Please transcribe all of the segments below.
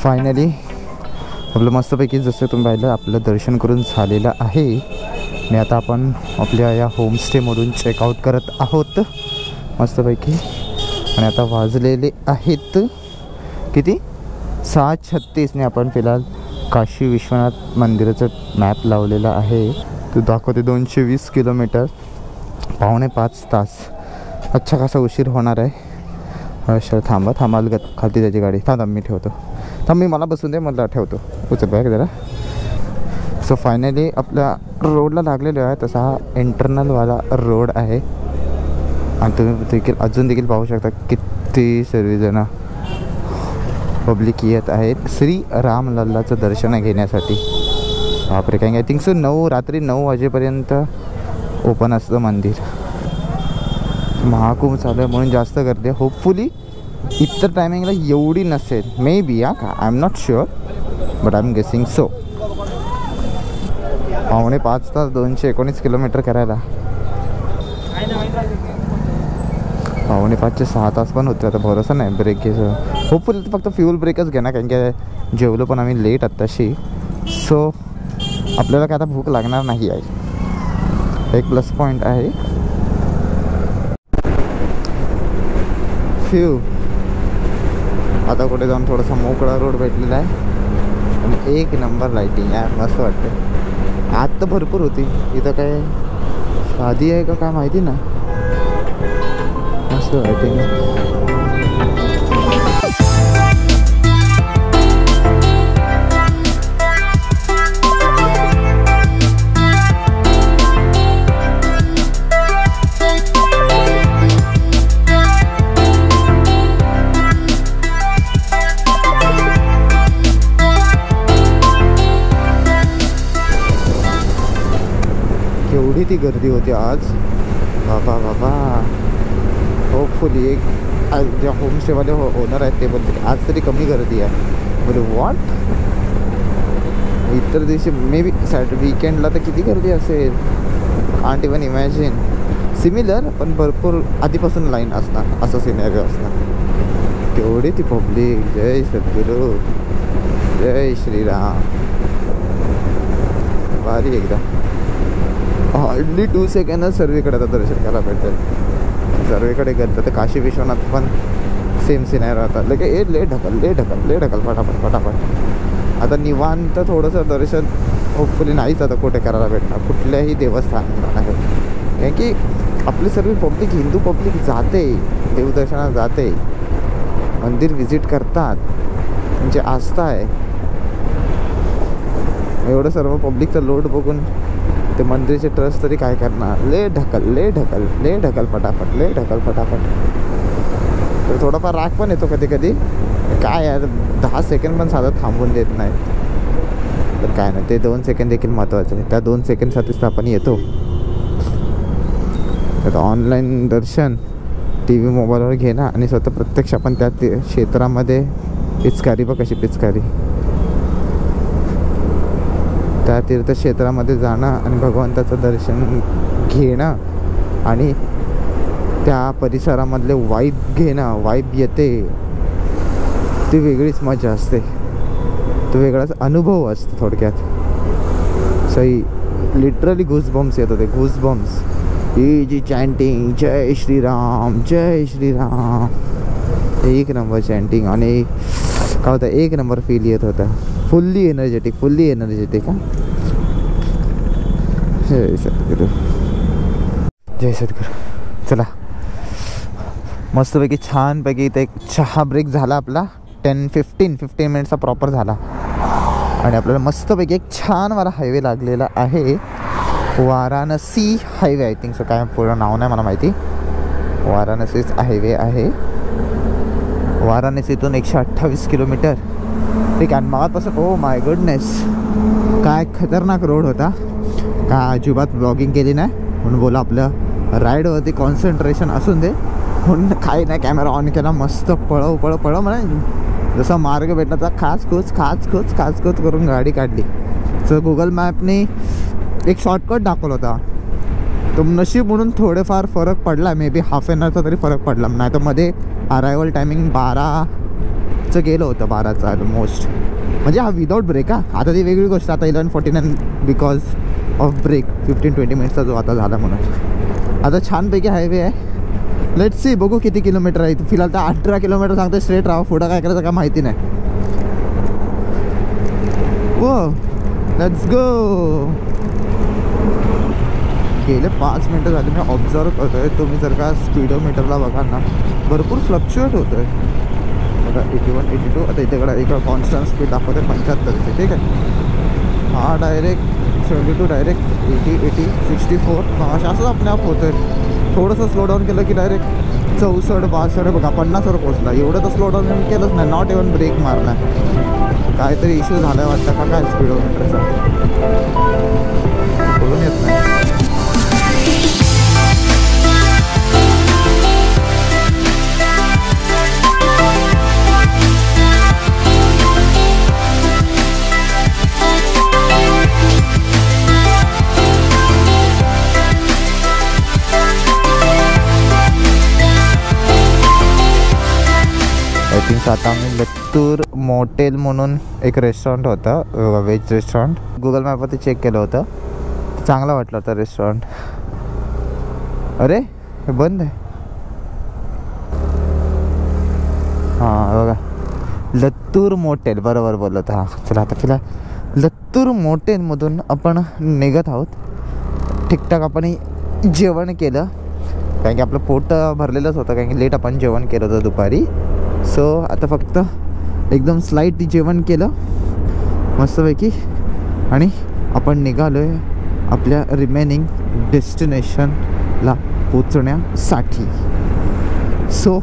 Finally आपलं मस्तपैकी जसं तुम्ही पाहिलं आपलं दर्शन करून झालेलं आहे आणि आता आपण आपल्या या होमस्टेमधून चेकआउट करत आहोत मस्तपैकी. आणि आता वाजलेले आहेत किती 6:36 आपण फिलहाल काशी विश्वनाथ मंदिराचं मॅप लावलेला आहे. तो दाखवते 220 किलोमीटर 4.5 तास. अच्छा खासा उशीर होणार आहे. सर थांबा खालती त्याची गाडी. थांब मी ठेवतो. मी मला बसून दे, मला ठेवतो. उचल बॅग जरा. सो फायनली आपल्या रोडला लागलेलो आहे. तसा हा इंटरनलवाला रोड आहे आणि तुम्ही अजून देखील पाहू शकता किती सर्वजण पब्लिक येत आहेत श्री रामलल्लाचं दर्शन घेण्यासाठी. बापरे, काय आय थिंक सो रात्री 9 वाजेपर्यंत ओपन असतं मंदिर. महाकुंभ चालू आहे म्हणून जास्त गर्दी आहे. होपफुली इतर टायमिंगला एवढी नसेल. Maybe I am not sure but I am guessing so. 4.5 तास 219 किलोमीटर करायला 4.5 ते 6 तास पण होते. आता भरोसा नाही ब्रेक घ्यायचं. होपफुली फक्त फ्यूल ब्रेकच घे ना, कारण की जेवलो पण आम्ही लेट आत्ताशी. सो आपल्याला काय आता भूक लागणार नाही आहे. एक प्लस पॉईंट आहे. फ्यू आता कुठे जाऊन थोडासा मोकळा रोड भेटलेला आहे आणि एक नंबर लाईटिंग आहे. मस्त वाटतं. आत तर भरपूर होती. इथं काय शादी आहे का काय माहिती ना. मस्त लाईटिंग आहे. केवढी ती गर्दी होती आज. बाबा होपफुली एक ज्या होमस्टेवाले ओनर आहेत ते बोलते आज तरी कमी गर्दी आहे. बोले वॉट, इतर दिवशी मे बी वीकेंडला तर किती गर्दी असेल. Can't even imagine. सिमिलर पण भरपूर आधीपासून लाईन असणार, असं सिनेरियो असणार. केवढी ती पब्लिक. जय सद्गुरू, जय श्रीराम. भारी एकदम. हार्डली 2 सेकंडच सर्वीकडे आता दर्शन करायला भेटेल. सर्वीकडे गेलं तर काशी विश्वनाथ पण सेम सिनेरियो राहतात. लगे ले ढकल फटाफट. आता निवांत थोडंसं दर्शन होपफुली नाहीच आता कुठे करायला भेटणार कुठल्याही देवस्थानात आहे. कारण की आपली सर्व पब्लिक हिंदू पब्लिक जाते, देवदर्शनात जाते, मंदिर व्हिजिट करतात, म्हणजे आस्था आहे. एवढं सर्व पब्लिकचा लोड बघून ते मंदिरचे ट्रस्ट तरी काय करणार. ले ढकल फटाफट. तर थोडाफार राग पण येतो कधी कधी. काय यार 10 सेकंड पण साधं थांबून देत नाही. तर काय नाही, ते 2 सेकंड देखील महत्त्वाचे आहे. त्या 2 सेकंडसाठीच तर आपण येतो. तर ऑनलाईन दर्शन टी व्ही मोबाईलवर घेणं आणि स्वतः प्रत्यक्ष आपण त्या क्षेत्रामध्ये पिचकारी बघ कशी पिचकारी त्या तीर्थक्षेत्रामध्ये जाणं आणि भगवंताचं दर्शन घेणं आणि त्या परिसरामधले वाईब घेणं, वाईब येते ती वेगळीच मजा असते. तो वेगळाच अनुभव असतो थोडक्यात. सही लिटरली घूसबम्स येत होते, घूसबम्स. ही जी चॅन्टिंग जय श्रीराम जय श्रीराम, एक नंबर चॅन्टिंग. आणि काय होतं, एक नंबर फील येत होता. Fully energetic. जय सद्गुरू. चला मस्तपैकी छानपैकी इथे एक चहा ब्रेक झाला आपला. 15 मिनिट्सचा प्रॉपर झाला आणि आपल्याला मस्तपैकी एक छानवाला हायवे लागलेला आहे. Varanasi highway I think so. काय पूर्ण नाव नाही मला माहिती. वाराणसीच हायवे आहे. वाराणसीतून 128 किलोमीटर. ठीक आहे. मागापासून ओ माय गुडनेस काय खतरनाक रोड होता. काय अजिबात ब्लॉगिंग केली नाही म्हणून बोला आपलं राईडवरती कॉन्सन्ट्रेशन असून दे म्हणून काही नाही कॅमेरा ऑन केला. मस्त पळव म्हणा जसा मार्ग भेटला तर खाच करून गाडी काढली. सो गुगल मॅपने एक शॉर्टकट दाखवला होता. तो नशीब म्हणून थोडेफार फरक पडला. मे बी हाफ एन आवरचा तरी फरक पडला. नाही तर मध्ये अरायवल टायमिंग 12 8चं गेलं होतं 12चं ऑलमोस्ट. म्हणजे हा विदाऊट ब्रेक. आता ती वेगळी गोष्ट, आता 11:49 बिकॉज ऑफ ब्रेक 15-20 मिनिट्सचा जो आता झाला म्हणून. आता छानपैकी हायवे आहे. लेट्स सी, बघू किती किलोमीटर आहे. फिलहाल तर 18 किलोमीटर सांगते. स्ट्रेट राहा, पुढं काय करायचं का माहिती नाही. वो लेट्स गो. गेले 5 मिनटं झाली मी ऑब्झर्व करतोय. तुम्ही जर का स्पीडोमीटरला बघा ना, भरपूर फ्लक्च्युएट होतोय. बघा 81, 82. आता इकडे कॉन्स्टंट स्पीड दाखवते 75चे. ठीक आहे. हा डायरेक्ट 72, डायरेक्ट 80, 80, 64. असंच आपल्या आप होतं आहे. थोडंसं स्लो डाऊन केलं की डायरेक्ट 64, 62 बघा 50वर पोचला. एवढं तर स्लो डाऊन केलंच नाही. नॉट इव्हन ब्रेक मारला. काहीतरी इश्यू झाला आहे वाटतं का काय स्पीडोमीटरचा, बोलून येत नाही. आय थिंक आता आम्ही लत्तूर मोटेल म्हणून एक रेस्टॉरंट होतं, व्हेज रेस्टॉरंट. गुगल मॅपवरती चेक केलं होतं. चांगला वाटलं होतं रेस्टॉरंट. अरे हे बंद आहे. हां बघा, लत्तूर मोटेल, बरोबर बोलत. हां चला, आता फिलहाल लत्तूर मोटेलमधून आपण निघत आहोत. ठीकठाक आपण जेवण केलं, कारण की आपलं पोट भरलेलंच होतं, कारण की लेट आपण जेवण केलं होतं दुपारी. सो आता फक्त एकदम स्लाईट जेवण केलं मस्तपैकी आणि आपण निघालो आहे आपल्या रिमेनिंग डेस्टिनेशनला पोचण्यासाठी. सो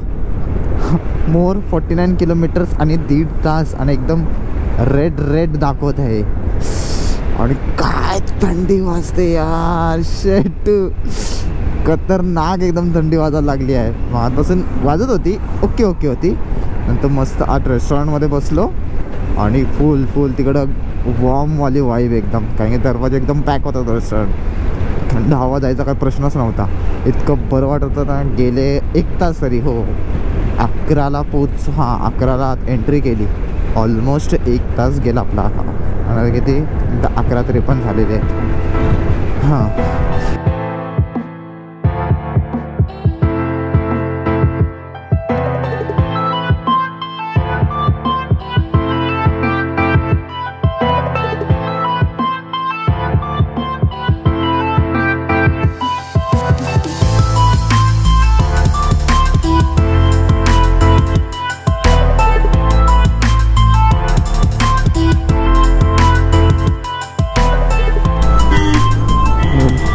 मोर 49 किलोमीटर्स आणि 1.5 तास आणि एकदम रेड दाखवत आहे. आणि काय थंडी वाजते यार, शेट खतरनाक एकदम थंडी वाजायला लागली आहे. मगापासून वाजत होती, ओके होती. नंतर मस्त आत रेस्टॉरंटमध्ये बसलो आणि फुल तिकडं वॉर्मवाली वाईब एकदम, कारण की दरवाजा एकदम पॅक होता तो रेस्टॉरंट. थंड हवा जायचा काही प्रश्नच नव्हता. इतकं बरं वाटत होतं ना. गेले 1 तास तरी, हो 11ला 11ला एंट्री केली. ऑलमोस्ट 1 तास गेला आपला. आणि किती 11:53 झालेले आहेत. हां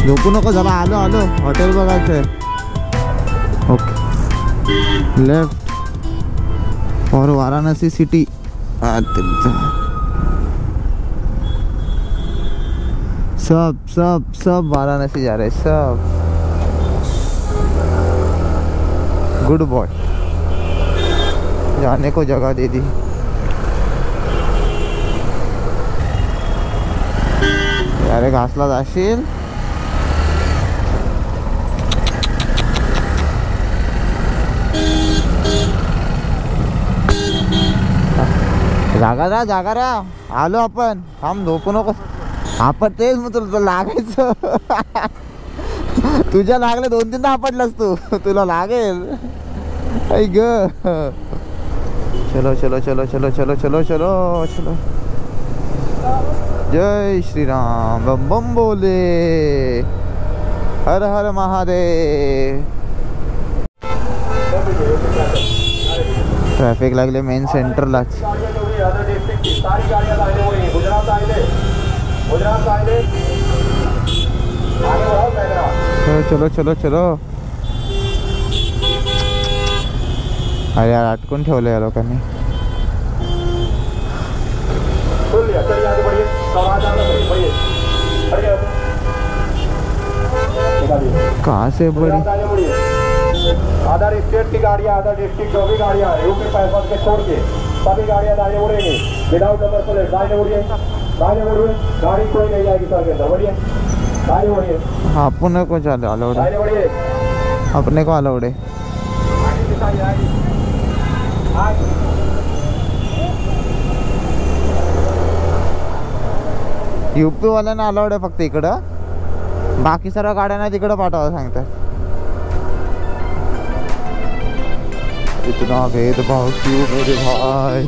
झोपू नको जरा. आलो हॉटेल बघायचं आहे. Okay, left for Varanasi city. सब वाराणसी जा रहे, सब. गुड बॉय, जाने को जगह दे दी. अरे घासला जाशील. जागा रा आलो आपण. थांब, झोपू नको आपण. तेच मग तुला लागायचं. तुझ्या लागले 2-3 आपटलास तू, तुला लागेल. ऐ ग. चलो. जय श्रीराम, बम बम बोले, हर हर महादेव. ट्रॅफिक लागले मेन सेंटरलाच. चलो. अरे यार अटकून ठेवलं या लोकांनी. कहाँ से बड़ी आधा स्टेट की गाड़ियाँ, आधा डिस्ट्रिक्ट जो भी गाड़ियाँ हैं, यूपी पैंसठ के छोड़ के सभी गाड़ियाँ दाहिने मुड़ेंगी. विदाउट नंबर प्लेट दाहिने मुड़िए. गाड़ी कोई नहीं जाएगी सर के अंदर. बढ़िए, दाहिने मुड़िए. अपने को चले अलाउड, दाहिने मुड़िए. अपने को अलाउड है. UP वाल्यांना अलाउड आहे फक्त इकडं, बाकी सर्व गाड्यांना तिकडं पाठवायला सांगतात. इतना भेदभाव क्यों मेरे भाई.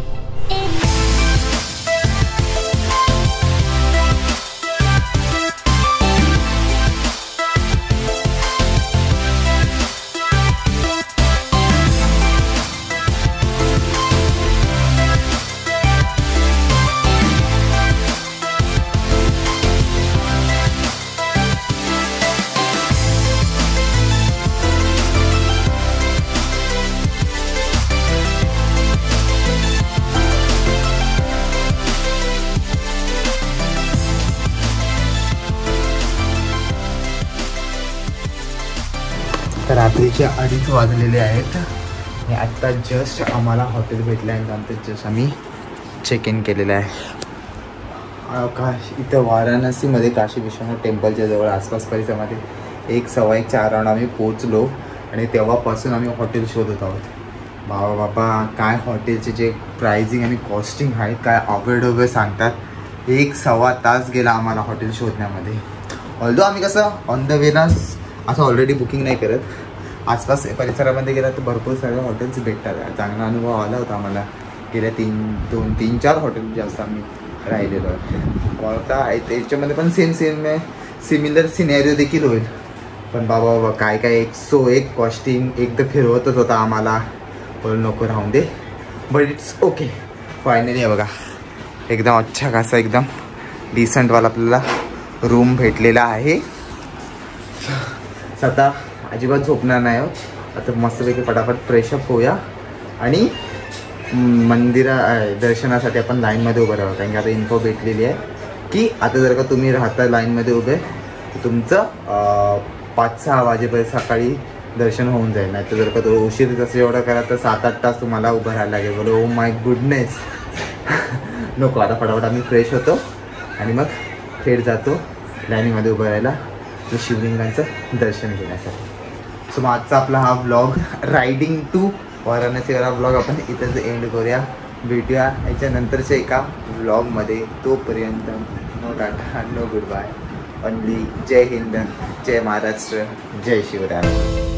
रात्रीचे 2:30 वाजलेले आहेत आणि आत्ता जस्ट आम्हाला हॉटेल भेटलं आहे. नंतर जस्ट आम्ही चेक इन केलेलं आहे. इथं वाराणसीमध्ये काशी विश्वनाथ टेम्पलच्या जवळ आसपास परिसरामध्ये 1-1:15 राऊंड आम्ही पोचलो आणि तेव्हापासून आम्ही हॉटेल शोधत आहोत. बाबा काय हॉटेलचे जे प्राइसिंग आणि कॉस्टिंग आहेत काय अवेडोबे सांगतात. 1-1.25 तास गेला आम्हाला हॉटेल शोधण्यामध्ये. ऑल्दो आम्ही कसं ऑन द वेला असं ऑलरेडी बुकिंग नाही करत, आसपास परिसरामध्ये गेला तर भरपूर सारे हॉटेल्स भेटतात. चांगला अनुभव आला होता आम्हाला. गेल्या 3-4 हॉटेल जास्त आम्ही राहिलेलो आहे. आता त्याच्यामध्ये पण सिमिलर सिनेरिओ देखील होईल. पण बाबा काय 101 कॉस्टिंग एकदा फिरवतच होता आम्हाला. पण नको राहून दे, बट इट्स ओके. फायनली बघा एकदम अच्छा खासा एकदम डिसेंटवाला आपल्याला रूम भेटलेला आहे. आता अजिबात झोपणार नाही आहोत. आता मस्तपैकी फटाफट फ्रेशअप होऊया आणि दर्शनासाठी आपण लाईनमध्ये उभं राहू. कारण की आता इन्फो भेटलेली आहे की आता जर का तुम्ही राहता लाईनमध्ये उभे तर तुमचं 5-6 वाजेपर्यंत सकाळी दर्शन होऊन जाईल. नाही तर जर का तो उशीर जसं एवढं करा तर 7-8 तास तुम्हाला उभं राहायला लागेल. बोलो ओ माय गुडनेस. नको, आता फटाफट आम्ही फ्रेश होतो आणि मग थेट जातो लाईनीमध्ये उभं राहायला शिवलिंगांचं दर्शन घेण्यासाठी. सो मग आजचा आपला हा व्लॉग रायडिंग टू वाराणसीवाला व्लॉग आपण इथंच एंड करूया. भेटूया याच्यानंतरच्या एका व्लॉगमध्ये. तोपर्यंत no tata no goodbye, only जय हिंद, जय महाराष्ट्र, जय शिवराय.